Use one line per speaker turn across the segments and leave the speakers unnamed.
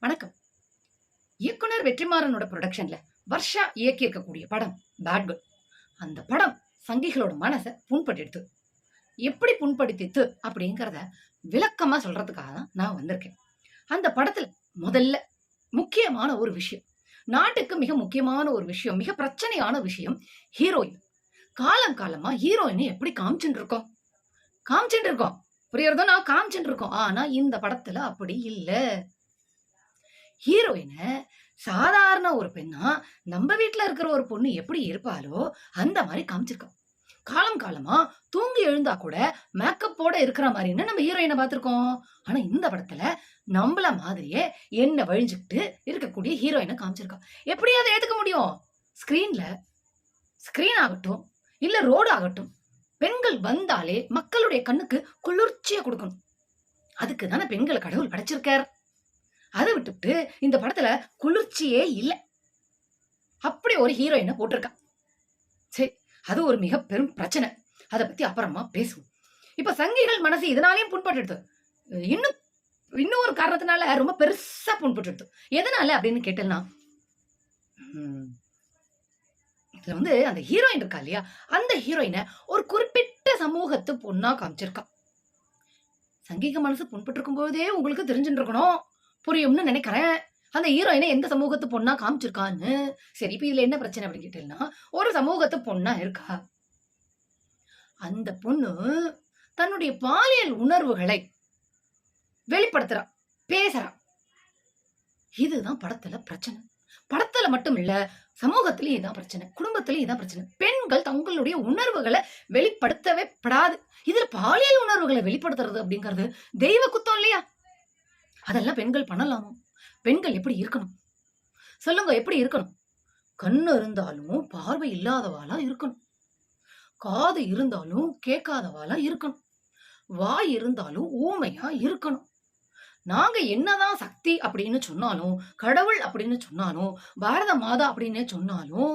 வணக்கம். இயக்குனர் வெற்றிமாறனோட ப்ரொடக்ஷன்ல வர்ஷா இயக்கி இருக்கக்கூடிய படம் பேட் கேர்ள். அந்த படம் சங்கிகளோட மனசை புண்படுத்து. எப்படி புண்படுத்தித்து அப்படிங்கறத விளக்கமா சொல்றதுக்காக தான் நான் வந்திருக்கேன். அந்த படத்துல முதல்ல முக்கியமான ஒரு விஷயம், நாட்டுக்கு மிக முக்கியமான ஒரு விஷயம், மிக பிரச்சனையான விஷயம், ஹீரோயின். காலம் காலமா ஹீரோயினை எப்படி காமிச்சுட்டு இருக்கோம் புரியறதோ, நான் காமிச்சுட்டு இருக்கோம். ஆனா இந்த படத்துல அப்படி இல்ல. ஹீரோயினை சாதாரண ஒரு பெண்ணா நம்ம வீட்டுல இருக்கிற ஒரு பொண்ணு எப்படி இருப்பாளோ அந்த மாதிரி காமிச்சிருக்கோம். காலம் காலமா தூங்கி எழுந்தா கூட மேக்கப்போட இருக்கிற மாதிரின்னு நம்ம ஹீரோயினை பார்த்திருக்கோம். ஆனா இந்த படத்துல நம்மள மாதிரியே என்ன வழிஞ்சுக்கிட்டு இருக்கக்கூடிய ஹீரோயினை காமிச்சிருக்கோம். எப்படி அதை ஏத்துக்க முடியும்? ஸ்கிரீன் ஆகட்டும் இல்ல ரோடு ஆகட்டும், பெண்கள் வந்தாலே மக்களுடைய கண்ணுக்கு குளிர்ச்சியை கொடுக்கணும். அதுக்கு தானே பெண்களை கடவுள் படைச்சிருக்கார். அதை விட்டுட்டு இந்த படத்துல குளிர்ச்சியே இல்லை. அப்படி ஒரு ஹீரோயினை போட்டிருக்கா. சரி, அது ஒரு மிக பெரும் பிரச்சனை. அதை பத்தி அப்புறமா பேசுவோம். இப்ப சங்கிகள் மனசு இதனாலையும் புண்பட்டு இன்னும் ஒரு காரணத்தினால ரொம்ப பெருசா புண்பட்டு. எதனால அப்படின்னு கேட்டேன்னா, இதுல அந்த ஹீரோயின் இருக்கா இல்லையா, அந்த ஹீரோயினை ஒரு குறிப்பிட்ட சமூகத்து பொண்ணா காமிச்சிருக்கா. சங்கிக மனசு புண்பட்டு இருக்கும் போதே உங்களுக்கு தெரிஞ்சுட்டு இருக்கணும், புரியும்னு நினைக்கிறேன் அந்த ஹீரோயினை எந்த சமூகத்து பொண்ணா காமிச்சிருக்கான்னு. சரி, இப்ப இதுல என்ன பிரச்சனை அப்படின்னு கேட்டீங்கன்னா, ஒரு சமூகத்து பொண்ணா இருக்கா. அந்த பொண்ணு தன்னுடைய பாலியல் உணர்வுகளை வெளிப்படுத்துறா, பேசுறா. இதுதான் படத்துல பிரச்சனை. படத்துல மட்டும் இல்ல, சமூகத்திலயும் இதான் பிரச்சனை, குடும்பத்திலயும் இதான் பிரச்சனை. பெண்கள் தங்களுடைய உணர்வுகளை வெளிப்படுத்தவே படாது. இதுல பாலியல் உணர்வுகளை வெளிப்படுத்துறது அப்படிங்கிறது தெய்வ குத்தம் இல்லையா? அதெல்லாம் பெண்கள் பண்ணலாமோ? பெண்கள் எப்படி இருக்கணும் சொல்லுங்க? எப்படி இருக்கணும்? கண்ணு இருந்தாலும் பார்வை இல்லாதவாளா இருக்கணும், காது இருந்தாலும் கேட்காதவாளா இருக்கணும், வாய் இருந்தாலும் ஊமையா இருக்கணும். நாங்க என்னதான் சக்தி அப்படின்னு சொன்னாலும், கடவுள் அப்படின்னு சொன்னாலும், பாரத மாதா அப்படின்னு சொன்னாலும்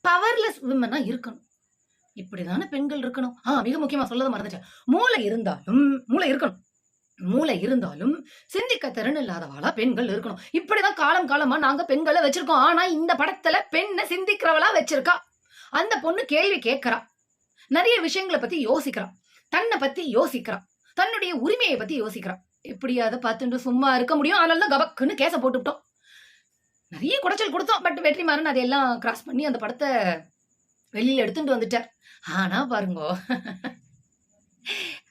பவர்லெஸ் விமனா இருக்கணும். இப்படிதானே பெண்கள் இருக்கணும். மிக முக்கியமா சொல்லத மறந்துட்டேன், மூளை இருக்கணும். சிந்திக்க திறன் இல்லாதவாளா பெண்கள் இருக்கணும். இப்படிதான் காலம் காலமா நாங்க பெண்களை வச்சிருக்கோம். ஆனா இந்த படத்துல பெண்ணை சிந்திக்கிறவளா வச்சிருக்கா. அந்த பொண்ணு கேள்வி கேட்கிறா, நிறைய விஷயங்களை பத்தி யோசிக்கிறா, தன்னை பத்தி யோசிக்கிறா, தன்னுடைய உரிமையை பத்தி யோசிக்கிறா. எப்படி அதை பார்த்துட்டு சும்மா இருக்க முடியும்? அதனாலதான் கபக்குன்னு கேச போட்டுவிட்டோம். நிறைய குடைச்சல் கொடுத்தோம். பட் வெற்றிமாறன் அதையெல்லாம் கிராஸ் பண்ணி அந்த படத்தை வெளியில எடுத்துட்டு வந்துட்டார். ஆனா பாருங்க,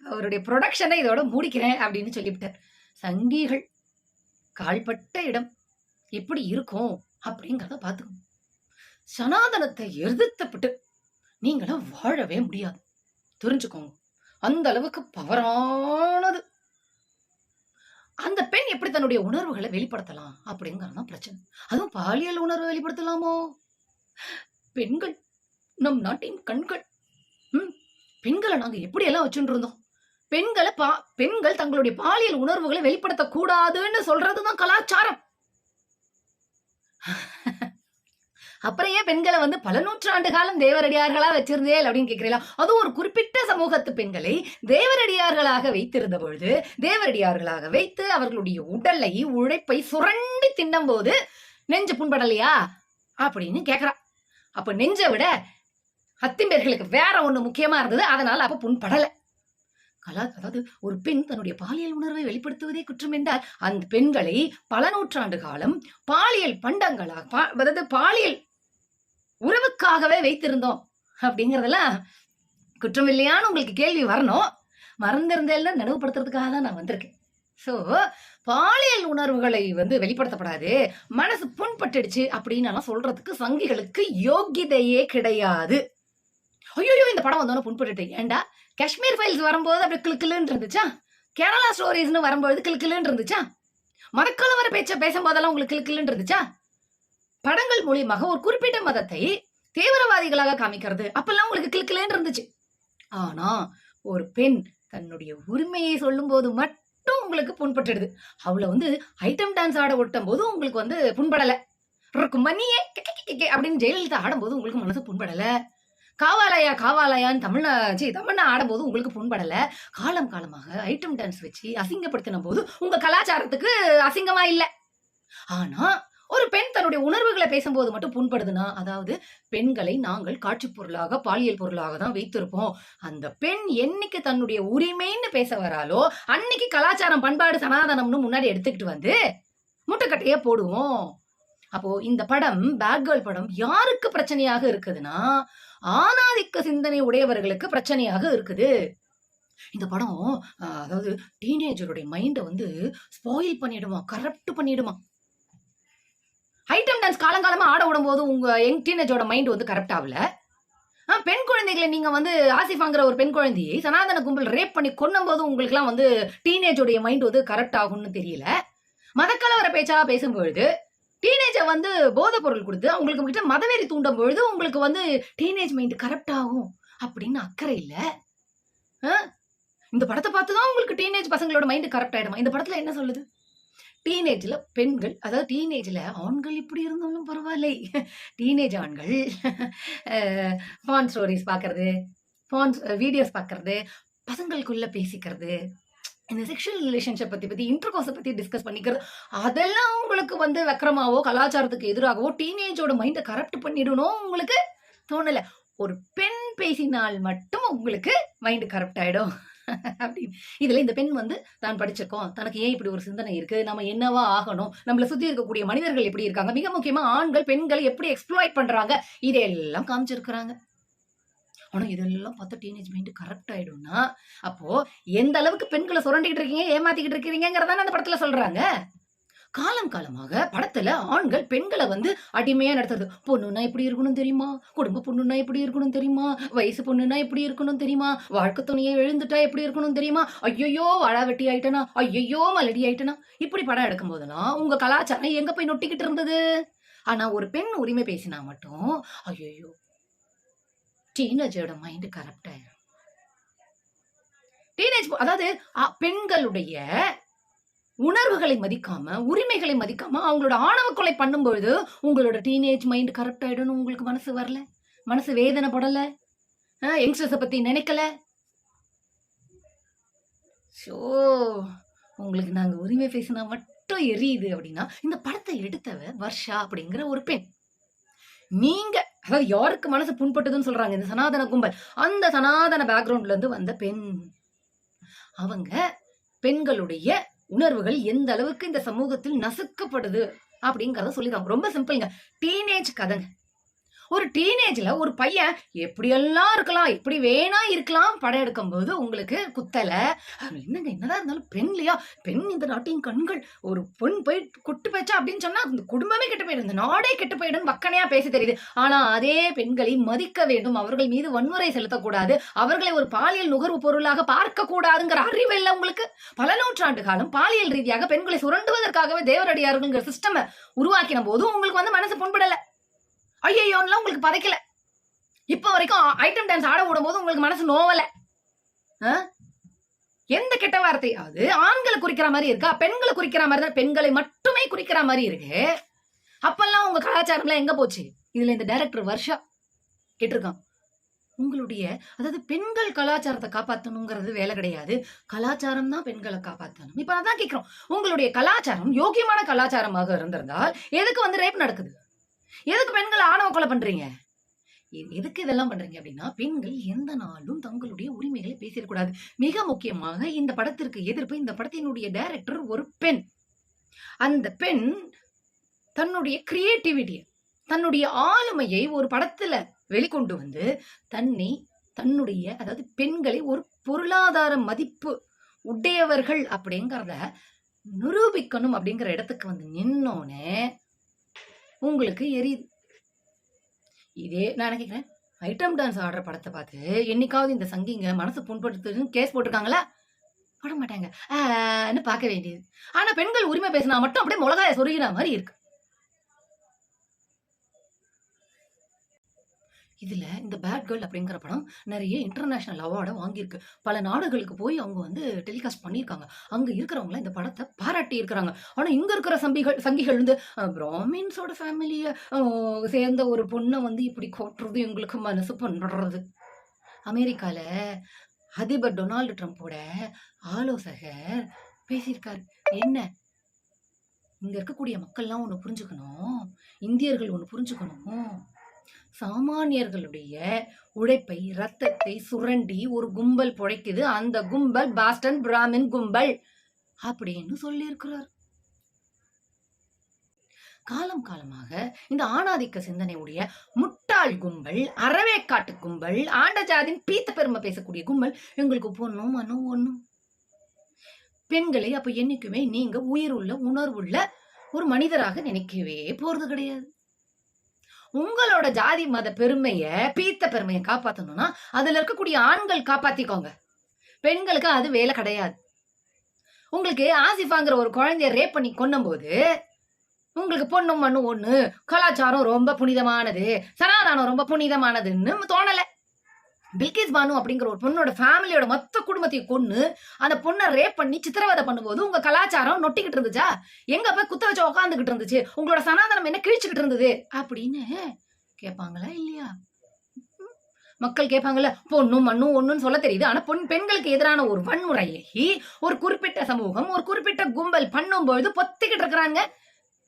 அவருடைய ப்ரொடக்ஷனை இதோட மூடிக்கிறேன் அப்படின்னு சொல்லிவிட்டார். சங்கிகள் கால்பட்ட இடம் எப்படி இருக்கும் அப்படிங்கிறத பார்த்துக்கணும். சனாதனத்தை எதிர்த்தப்பட்டு நீங்களும் வாழவே முடியாது, தெரிஞ்சுக்கோங்க. அந்த அளவுக்கு பவரானது. அந்த பெண் எப்படி தன்னுடைய உணர்வுகளை வெளிப்படுத்தலாம் அப்படிங்கறதான் பிரச்சனை. அதுவும் பாலியல் உணர்வை வெளிப்படுத்தலாமோ? பெண்கள் நம் நாட்டின் கண்கள். பெண்களை நாங்க எப்படி எல்லாம் வச்சுட்டு இருந்தோம். பெண்கள் தங்களுடைய பாலியல் உணர்வுகளை வெளிப்படுத்த கூடாதுன்னு சொல்றதுதான் கலாச்சாரம். அப்புறம் ஏன் பெண்களை பல நூற்றாண்டு காலம் தேவரடியார்களா வச்சிருந்தே அப்படின்னு கேட்கிறீங்களா? அதுவும் ஒரு குறிப்பிட்ட சமூகத்து பெண்களை தேவரடியார்களாக வைத்திருந்த பொழுது, தேவரடியார்களாக வைத்து அவர்களுடைய உடலை உழைப்பை சுரண்டி தின்னும் போது நெஞ்சு புண்படலையா அப்படின்னு கேக்குறா. அப்ப நெஞ்சை விட அத்திம்பேர்களுக்கு வேற ஒண்ணு முக்கியமா இருந்தது, அதனால அப்ப புண்படல. அதாவது ஒரு பெண் தன்னுடைய பாலியல் உணர்வை வெளிப்படுத்துவதே குற்றம் என்றால், அந்த பெண்களை பல நூற்றாண்டு காலம் பாலியல் பண்டங்களாக, அதாவது பாலியல் உறவுக்காகவே வைத்திருந்தோம் அப்படிங்கறதெல்லாம் குற்றம் இல்லையான்னு உங்களுக்கு கேள்வி வரணும். மறந்திருந்தேன் நினைவுபடுத்துறதுக்காக தான் நான் வந்திருக்கேன். சோ பாலியல் உணர்வுகளை வெளிப்படுத்தப்படாது, மனசு புண்பட்டுடுச்சு அப்படின்னு சொல்றதுக்கு சங்கிகளுக்கு யோகிதையே கிடையாது. ஐயோ, இந்த படம் வந்தோன்னு புண்பட்டு ஏண்டா? காஷ்மீர் ஃபைல்ஸ் வரும்போது அப்படி கிளுக்கிலுன்னு இருந்துச்சா? கேரளா ஸ்டோரிஸ்னு வரும்போது கிளுக்கிலுன்னு இருந்துச்சா? மதக்கலவர பேசும்போதெல்லாம் உங்களுக்கு கிளுக்கிலுன்னு இருந்துச்சா? படங்கள் மூலியமாக ஒரு குறிப்பிட்ட மதத்தை தீவிரவாதிகளாக காமிக்கிறது அப்பெல்லாம் உங்களுக்கு கிளுக்கிலுன்னு இருந்துச்சு. ஆனா ஒரு பெண் தன்னுடைய உரிமையை சொல்லும் போது மட்டும் உங்களுக்கு புண்பட்டுடுது. அவளை ஐட்டம் டான்ஸ் ஆட ஒட்டும் போது உங்களுக்கு புண்படல. மணியே அப்படின்னு ஜெயலலிதா ஆடும் போது உங்களுக்கு மனசு புண்படல. காவாலயான்னு தமிழ்னா ஆடும்போது உங்களுக்கு புண்படல. காலம் காலமாக ஐட்டம் டான்ஸ் வச்சு அசிங்கப்படுத்தின போது உங்க கலாச்சாரத்துக்கு அசிங்கமா இல்ல. ஆனா ஒரு பெண் தன்னுடைய உணர்வுகளை பேசும்போது மட்டும் புண்படுதுன்னா, அதாவது பெண்களை நாங்கள் காட்சி பொருளாக, பாலியல் பொருளாக தான் வைத்திருப்போம். அந்த பெண் என்னைக்கு தன்னுடைய உரிமைன்னு பேச வராளோ, அன்னைக்கு கலாச்சாரம், பண்பாடு, சனாதனம்னு முன்னாடி எடுத்துக்கிட்டு வந்து முட்டுக்கட்டையே போடுவோம். அப்போ இந்த படம், பேட் கேர்ள் படம் யாருக்கு பிரச்சனையாக இருக்குதுன்னா, ஆணாதிக்க சிந்தனை உடையவர்களுக்கு பிரச்சனையாக இருக்குது. இந்த படம் அதாவது டீனேஜருடைய மைண்ட வந்து ஸ்பாயில் பண்ணிடுமா, கரப்ட் பண்ணிடுமா. ஐட்டம் டான்ஸ் காலங்காலமா ஆட விடும்போது உங்க யங் டீனேஜோட மைண்ட் வந்து கரெக்ட் ஆகல. பெண் குழந்தைகளை நீங்க வந்து ஆசிஃபாங்கிற ஒரு பெண் குழந்தையை சனாதன கும்பல் ரேப் பண்ணி கொன்னும்போது உங்களுக்கு எல்லாம் வந்து டீனேஜோடைய மைண்ட் வந்து கரெக்ட் ஆகும்னு தெரியல. மதக்கலவர பேச்சா பேசும்பொழுது டீனேஜர் வந்து போதை பொருள் கொடுத்து அவங்களுக்கு கிட்ட மதவெறி தூண்டும் பொழுது உங்களுக்கு வந்து டீனேஜ் மைண்ட் கரெக்ட் ஆகும் அப்படின்னு அக்கறை இல்ல. இந்த படத்தை பார்த்துதான் உங்களுக்கு டீனேஜ் பசங்களோட மைண்ட் கரெக்ட் ஆயிடுமா? இந்த படத்துல என்ன சொல்லுது? டீனேஜ்ல பெண்கள், அதாவது டீனேஜ்ல ஆண்கள் இப்படி இருந்தாலும் பரவாயில்லை, டீனேஜ் ஆண்கள் பான் ஸ்டோரிஸ் பாக்குறது, பான் வீடியோஸ் பாக்குறது, பசங்களுக்குள்ள பேசிக்கிறது, இந்த செக்ஷுவல் ரிலேஷன்ஷிப் பத்தி இன்டர்கோர்ஸை பத்தி டிஸ்கஸ் பண்ணிக்கிறது, அதெல்லாம் உங்களுக்கு வந்து வக்கரமாவோ கலாச்சாரத்துக்கு எதிராகவோ டீனேஜோட மைண்டை கரெக்ட் பண்ணிடணும் உங்களுக்கு தோணல. ஒரு பெண் பேசினால் மட்டும் உங்களுக்கு மைண்ட் கரெக்ட் ஆயிடும் அப்படின்னு. இதுல இந்த பெண் வந்து தான் படிச்சிருக்கோம், தனக்கு ஏன் இப்படி ஒரு சிந்தனை இருக்கு, நம்ம என்னவா ஆகணும், நம்மள சுத்தி இருக்கக்கூடிய மனிதர்கள் எப்படி இருக்காங்க, மிக முக்கியமா ஆண்கள் பெண்களை எப்படி எக்ஸ்ப்ளாய்ட் பண்றாங்க, இதெல்லாம் காமிச்சிருக்கிறாங்க. ஆனா இதெல்லாம் பார்த்தா டீனேஜ் மைண்ட் கரெக்ட் ஆயிடும்னா, அப்போ எந்த அளவுக்கு பெண்களை சுரண்டிக்கிட்டு இருக்கீங்க, ஏமாத்திக்கிட்டு இருக்கிறீங்கிறதான அந்த படத்துல சொல்றாங்க. காலம் காலமாக படத்துல ஆண்கள் பெண்களை வந்து அடிமையா நடத்துறது. பொண்ணுன்னா எப்படி இருக்கணும் தெரியுமா, குடும்ப பொண்ணுன்னா எப்படி இருக்கணும் தெரியுமா, வயசு பொண்ணுன்னா எப்படி இருக்கணும் தெரியுமா, வாழ்க்கை துணையை எழுந்துட்டா எப்படி இருக்கணும் தெரியுமா, ஐயோ வாழா வெட்டி ஆயிட்டனா, ஐயோ மலடி ஆயிட்டனா, இப்படி படம் எடுக்கும் போதெல்லாம் உங்க கலாச்சாரம் எங்க போய் நொட்டிக்கிட்டு இருந்தது? ஆனா ஒரு பெண் உரிமை பேசினா மட்டும் ஐயோ டீனேஜோட மைண்ட் கரெக்ட் ஆயிடும். டீனேஜ் அதாவது பெண்களுடைய உணர்வுகளை மதிக்காம, உரிமைகளை மதிக்காம அவங்களோட ஆணவ கொலை பண்ணும்பொழுது உங்களோட டீனேஜ் மைண்ட் கரெக்ட் ஆயிடும். உங்களுக்கு மனசு வரல, மனசு வேதனை படல, யங்ஸ்டர்ஸை பத்தி நினைக்கல. ஸோ உங்களுக்கு நாங்க உரிமை பேசினா மட்டும் எரியுது அப்படின்னா, இந்த படத்தை எடுத்தவ வர்ஷா அப்படிங்கிற ஒரு பெண். நீங்க அதாவது யாருக்கு மனசு புண்பட்டதுன்னு சொல்றாங்க இந்த சனாதன கும்பல், அந்த சனாதன பேக்ரவுண்ட்ல இருந்து வந்த பெண். அவங்க பெண்களுடைய உணர்வுகள் எந்த அளவுக்கு இந்த சமூகத்தில் நசுக்கப்படுது அப்படிங்கறத சொல்லிடுறாங்க. ரொம்ப சிம்பிள்ங்க. டீனேஜ் கதைங்க. ஒரு டீனேஜ்ல ஒரு பையன் எப்படியெல்லாம் இருக்கலாம், எப்படி வேணா இருக்கலாம் படம் எடுக்கும் போது உங்களுக்கு குத்தல. என்னங்க என்னதான் இருந்தாலும் பெண் இல்லையா, பெண் இந்த நாட்டின் கண்கள், ஒரு பெண் போய் குட்டு பேச்சா அப்படின்னு சொன்னா இந்த குடும்பமே கெட்டு போயிடும், இந்த நாடே கெட்டு போயிடும் வக்கனையா பேசி தெரியுது. ஆனா அதே பெண்களை மதிக்க வேண்டும், அவர்கள் மீது வன்முறை செலுத்தக்கூடாது, அவர்களை ஒரு பாலியல் நுகர்வு பொருளாக பார்க்க கூடாதுங்கிற அறிவு இல்லை உங்களுக்கு. பல நூற்றாண்டு காலம் பாலியல் ரீதியாக பெண்களை சுரண்டுவதற்காகவே தேவரடியார்கள் சிஸ்டம் உருவாக்கின போது உங்களுக்கு வந்து மனசு புண்படல, ஐயோன்லாம் உங்களுக்கு பதைக்கல. இப்ப வரைக்கும் ஐட்டம் டான்ஸ் ஆட விடும் போது உங்களுக்கு மனசு நோவல. எந்த கெட்ட வார்த்தையாவது ஆண்களை குறிக்கிற மாதிரி இருக்கா, பெண்களை குறிக்கிற மாதிரி தான், பெண்களை மட்டுமே குறிக்கிற மாதிரி இருக்கு. அப்பெல்லாம் உங்க கலாச்சாரம்லாம் எங்க போச்சு? இதுல இந்த டைரக்டர் வர்ஷா கேட்டிருக்கான், உங்களுடைய அதாவது பெண்கள் கலாச்சாரத்தை காப்பாற்றணுங்கிறது வேலை கிடையாது, கலாச்சாரம் தான் பெண்களை காப்பாற்றணும். இப்ப அதான் கேட்கிறோம், உங்களுடைய கலாச்சாரம் யோகியமான கலாச்சாரமாக இருந்திருந்தால் எதுக்கு வந்து ரேப் நடக்குது, எதுக்கு பெண்கள் ஆணவ கொலை பண்றீங்க, எதுக்கு இதெல்லாம் பண்றீங்க அப்படின்னா பெண்கள் எந்த நாளும் தங்களுடைய உரிமைகளை பேசிடக்கூடாது. மிக முக்கியமாக இந்த படத்திற்கு எதிர்ப்பு, இந்த படத்தினுடைய டைரக்டர் ஒரு பெண். அந்த பெண் தன்னுடைய கிரியேட்டிவிட்டியை, தன்னுடைய ஆளுமையை ஒரு படத்துல வெளிக்கொண்டு வந்து தன்னுடைய அதாவது பெண்களை ஒரு பொருளாதார மதிப்பு உடையவர்கள் அப்படிங்கறத நிரூபிக்கணும் அப்படிங்கிற இடத்துக்கு வந்து நின்னோன்னு உங்களுக்கு எரியுது. இதே நான் கேட்கிறேன், ஐட்டம் டான்ஸ் ஆடுற படத்தை பார்த்து என்னைக்காவது இந்த சங்கிங்க மனசு புண்படுத்துன்னு கேஸ் போட்டிருக்காங்களா? போட மாட்டாங்க, பார்க்க வேண்டியது. ஆனா பெண்கள் உரிமை பேசினா மட்டும் அப்படியே மிளகாய சொருகின மாதிரி இருக்கு. இதுல இந்த பேட் கேர்ள் அப்படிங்கிற படம் நிறைய இன்டர்நேஷனல் அவார்டை வாங்கியிருக்கு. பல நாடுகளுக்கு போய் அவங்க வந்து டெலிகாஸ்ட் பண்ணியிருக்காங்க. அங்க இருக்கிறவங்க இந்த படத்தை பாராட்டி இருக்கிறாங்க. ஆனா இங்க இருக்கிற சங்கிகள் வந்து பிராமின்ஸோட ஃபேமிலிய சேர்ந்த ஒரு பொண்ணை வந்து இப்படி கோட்டுறது எங்களுக்கு மனசு பண்றது. அமெரிக்கால அதிபர் டொனால்டு ட்ரம்போட ஆலோசகர் பேசியிருக்காரு, என்ன இங்க இருக்கக்கூடிய மக்கள்லாம் ஒண்ணு புரிஞ்சுக்கணும். இந்தியர்கள் ஒண்ணு புரிஞ்சுக்கணும். சாமானியர்களுடைய உழைப்பை, ரத்தத்தை சுரண்டி ஒரு கும்பல் பொழைக்குது. அந்த கும்பல் பாஸ்டன் பிராமின் கும்பல் அப்படின்னு சொல்லியிருக்கிறார். காலம் காலமாக இந்த ஆணாதிக்க சிந்தனையுடைய முட்டாள் கும்பல், அறவேக்காட்டு கும்பல், ஆண்ட ஜாதின் பீத்த பெருமை பேசக்கூடிய கும்பல் எங்களுக்கு பொண்ணும் மண்ணும் ஒண்ணும். பெண்களை அப்ப என்னைக்குமே நீங்க உயிருள்ள உணர்வுள்ள ஒரு மனிதராக நினைக்கவே போறது கிடையாது. உங்களோட ஜாதி மத பெருமைய, பீத்த பெருமையை காப்பாத்தணும்னா அதுல இருக்கக்கூடிய ஆண்கள் காப்பாத்திக்கோங்க. பெண்களுக்கு அது வேலை கிடையாது. உங்களுக்கு ஆசிஃபாங்கிற ஒரு குழந்தைய ரேப் பண்ணி கொன்னும் போது உங்களுக்கு பொண்ணும் மண்ணும் ஒண்ணு, கலாச்சாரம் ரொம்ப புனிதமானது, சனாதானம் ரொம்ப புனிதமானதுன்னு தோணல. பில்கிஸ் பானு அப்படிங்கிற ஒரு பொண்ணோட ஃபேமிலியோட மொத்த குடும்பத்தையும் கொன்னு அந்த பொண்ணை ரேப் பண்ணி சித்திரவதை பண்ணும்போது உங்க கலாச்சாரம் நொட்டிக்கிட்டு இருந்துச்சா? எங்க போய் குத்த வச்சு உக்காந்துக்கிட்டு இருந்துச்சு? உங்களோட சனாதனம் என்ன கிழிச்சுக்கிட்டு இருந்தது அப்படின்னு கேட்பாங்களா இல்லையா? மக்கள் கேட்பாங்கல்ல. பொண்ணும் மண்ணும் ஒண்ணுன்னு சொல்ல தெரியுது, ஆனா பெண்களுக்கு எதிரான ஒரு வன்முறையை ஒரு குறிப்பிட்ட சமூகம், ஒரு குறிப்பிட்ட கும்பல் பண்ணும்போது பொத்திக்கிட்டு இருக்கிறாங்க.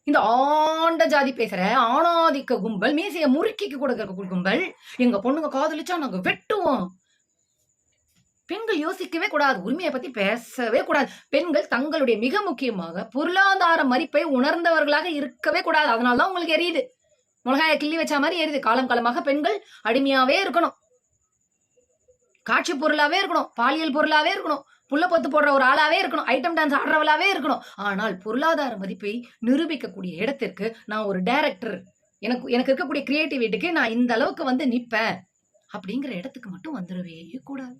இந்த ஆண்ட ஜாதி பேசுற ஆணாதிக்க கும்பல், மீசைய முறுக்கிக்கு கொடுக்கிற கும்பல், எங்க பொண்ணுங்க காதலிச்சா நாங்க வெட்டுவோம். பெண்கள் யோசிக்கவே கூடாது, உரிமையை பத்தி பேசவே கூடாது. பெண்கள் தங்களுடைய மிக முக்கியமாக பொருளாதார மதிப்பை உணர்ந்தவர்களாக இருக்கவே கூடாது. அதனாலதான் உங்களுக்கு எரியுது, மிளகாய கிள்ளி வச்ச மாதிரி எரியுது. காலம் காலமாக பெண்கள் அடிமையாவே இருக்கணும், காட்சி பொருளாவே இருக்கணும், பாலியல் பொருளாவே இருக்கணும், புள்ள பொத்து போடுற ஒரு ஆளாவே இருக்கணும், ஐட்டம் டான்ஸ் ஆடுறவளாவே இருக்கணும். ஆனால் பொருளாதார மதிப்பை நிரூபிக்கக்கூடிய இடத்திற்கு நான் ஒரு டைரக்டர், எனக்கு இருக்கக்கூடிய கிரியேட்டிவிட்டிக்கு நான் இந்த அளவுக்கு நிப்பேன் அப்படிங்கிற இடத்துக்கு மட்டும் வந்துடவே கூடாது.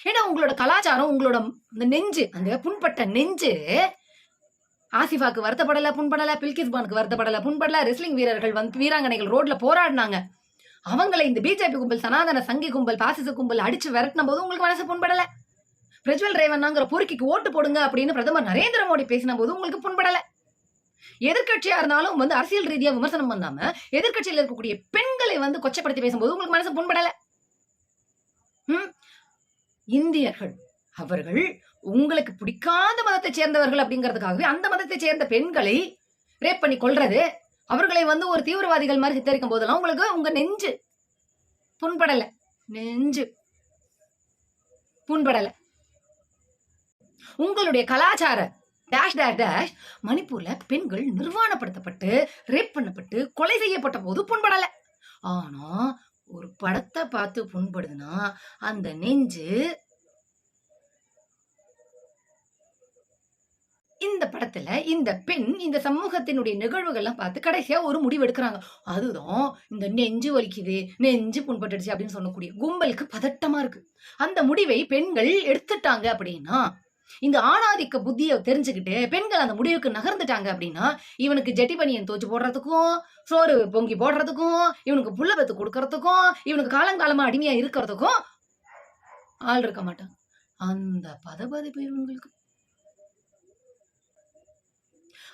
ஏன்னா உங்களோட கலாச்சாரம், உங்களோட அந்த நெஞ்சு, அந்த புண்பட்ட நெஞ்சு ஆசிஃபாக்கு வருத்தப்படல, புண்படல, பில்கிஸ் பானுக்கு வருத்தப்படல, புண்படல. ரெஸ்லிங் வீரர்கள் வீராங்கனைகள் ரோட்ல போராடினாங்க, அவங்களை இந்த பிஜேபி கும்பல், சனாதன சங்கி கும்பல், பாசிச கும்பல் அடிச்சு விரட்டின போது உங்களுக்கு மனசு புண்படல. பிரஜ்வல் ரேவண்ணாங்கிற பொறுக்கிக்கு ஓட்டு போடுங்க அப்படின்னு பிரதமர் நரேந்திர மோடி பேசின போது உங்களுக்கு புண்படல. எதிர்கட்சியா இருந்தாலும் அரசியல் ரீதியா விமர்சனம் பண்ணாம எதிர்கட்சியில் இருக்கக்கூடிய பெண்களை கொச்சப்படுத்தி பேசும்போது உங்களுக்கு மனசு புண்படல. இந்தியர்கள் அவர்கள் உங்களுக்கு பிடிக்காத மதத்தை சேர்ந்தவர்கள் அப்படிங்கிறதுக்காகவே அந்த மதத்தை சேர்ந்த பெண்களை ரேப் பண்ணி கொள்றது, அவர்களை ஒரு தீவிரவாதிகள் மாதிரி சித்தரிக்கும் போதெல்லாம் உங்களுக்கு உங்க நெஞ்சு புண்படல, நெஞ்சு புண்படல. உங்களுடைய கலாச்சார டேஷ் டேஷ் டேஷ் மணிப்பூர்ல பெண்கள் நிர்வாணப்படுத்தப்பட்டு ரேப் பண்ணப்பட்டு கொலை செய்யப்பட்ட போது புண்படல. ஆனா ஒரு படத்தை பார்த்து புண்படுதுன்னா அந்த நெஞ்சு இந்த படத்துல இந்த பெண் இந்த சமூகத்தினுடைய நிகழ்வுகள்லாம் பார்த்து கடைசியா ஒரு முடிவு எடுக்கிறாங்க. அதுதான் இந்த நெஞ்சு வலிக்குது, நெஞ்சு புண்பட்டுடுச்சு அப்படின்னு சொல்லக்கூடிய கும்பலுக்கு பதட்டமா இருக்கு. அந்த முடிவை பெண்கள் எடுத்துட்டாங்க அப்படின்னா, இந்த ஆணாதிக்க புத்தியை தெரிஞ்சுக்கிட்டு பெண்கள் அந்த முடிவுக்கு நகர்ந்துட்டாங்க அப்படின்னா, இவனுக்கு ஜெட்டி பனியன் தோச்சு போடுறதுக்கும், சோறு பொங்கி போடுறதுக்கும், இவனுக்கு புள்ள பெத்து கொடுக்கறதுக்கும், இவனுக்கு காலங்காலமா அடிமையா இருக்கிறதுக்கும் ஆள் இருக்க மாட்டாங்க. அந்த பதபதிப்பு இவங்களுக்கு.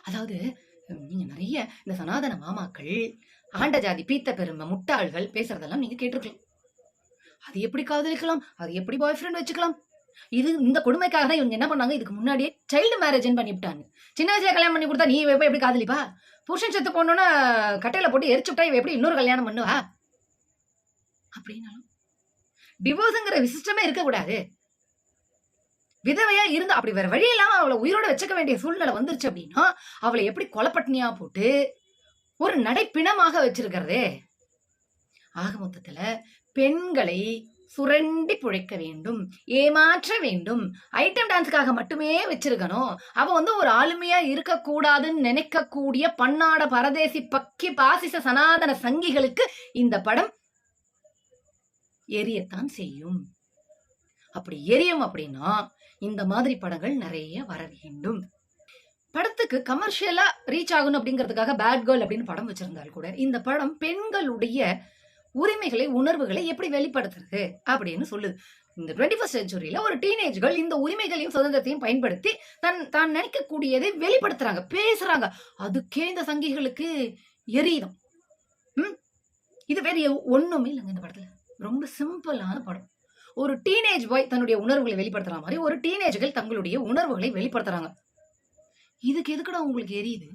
அதாவது நீங்க நிறைய இந்த சனாதன மாமாக்கள், ஆண்ட ஜாதி பீத்த பெருமை முட்டாள்கள் பேசுறதெல்லாம் நீங்க கேட்டிருக்கலாம். அது எப்படி காதலிக்கலாம், அது எப்படி பாய் ஃப்ரெண்ட் வச்சுக்கலாம், இது இந்த கொடுமைக்காக தான் இவங்க என்ன பண்ணாங்க, இதுக்கு முன்னாடியே சைல்டு மேரேஜ் பண்ணிவிட்டாங்க. சின்ன வயசுல கல்யாணம் பண்ணி கொடுத்தா நீ எப்படி காதலிப்பா? புருஷன் செத்து போனோன்னா கட்டையில போட்டு எரிச்சுட்டா இவ எப்படி இன்னொரு கல்யாணம் பண்ணுவா? அப்படின்னாலும் டிவோர்ஸுங்கிற சிஸ்டமே இருக்கக்கூடாது. விதவையா இருந்து அப்படி வேற வழி இல்லாம அவளை உயிரோட வச்சுக்க வேண்டிய சூழ்நிலை வந்துருச்சு அப்படின்னா அவளை எப்படி கொலைப்பட்டினியா போட்டு ஒரு நடைப்பிணமாக வச்சிருக்கிறதே. ஆக மொத்தத்துல பெண்களை சுரண்டி புழைக்க வேண்டும், ஏமாற்ற வேண்டும், ஐட்டம் டான்ஸுக்காக மட்டுமே வச்சிருக்கணும், அவ ஒரு ஆளுமையா இருக்கக்கூடாதுன்னு நினைக்கக்கூடிய பன்னாட பரதேசி பக்கி பாசிச சனாதன சங்கிகளுக்கு இந்த படம் எரியத்தான் செய்யும். அப்படி எரியும் அப்படின்னா இந்த மாதிரி படங்கள் நிறைய வர வேண்டும். படத்துக்கு கமர்ஷியலா ரீச் ஆகணும் அப்படிங்கிறதுக்காக பேட் கேர்ள் அப்படின்னு படம் வச்சிருந்தால் கூட இந்த படம் பெண்களுடைய உரிமைகளை உணர்வுகளை எப்படி வெளிப்படுத்துறது அப்படின்னு சொல்லுது. இந்த 21st செஞ்சுரியில ஒரு டீனேஜ் கேர்ள் இந்த உரிமைகளையும் சுதந்திரத்தையும் பயன்படுத்தி தான் நினைக்கக்கூடியதை வெளிப்படுத்துறாங்க, பேசுறாங்க. அதுக்கே இந்த சங்கிகளுக்கு எரியுதும். இது வேற ஒண்ணுமே இல்லைங்க. இந்த படத்துல ரொம்ப சிம்பிளான படம். ஒரு டீனேஜ் பாய் தன்னுடைய உணர்வுகளை வெளிப்படுத்துற மாதிரி ஒரு டீனேஜ்கள் தங்களுடைய உணர்வுகளை வெளிப்படுத்துறாங்க. இதுக்கு எதுக்குடா உங்களுக்கு எரியுது?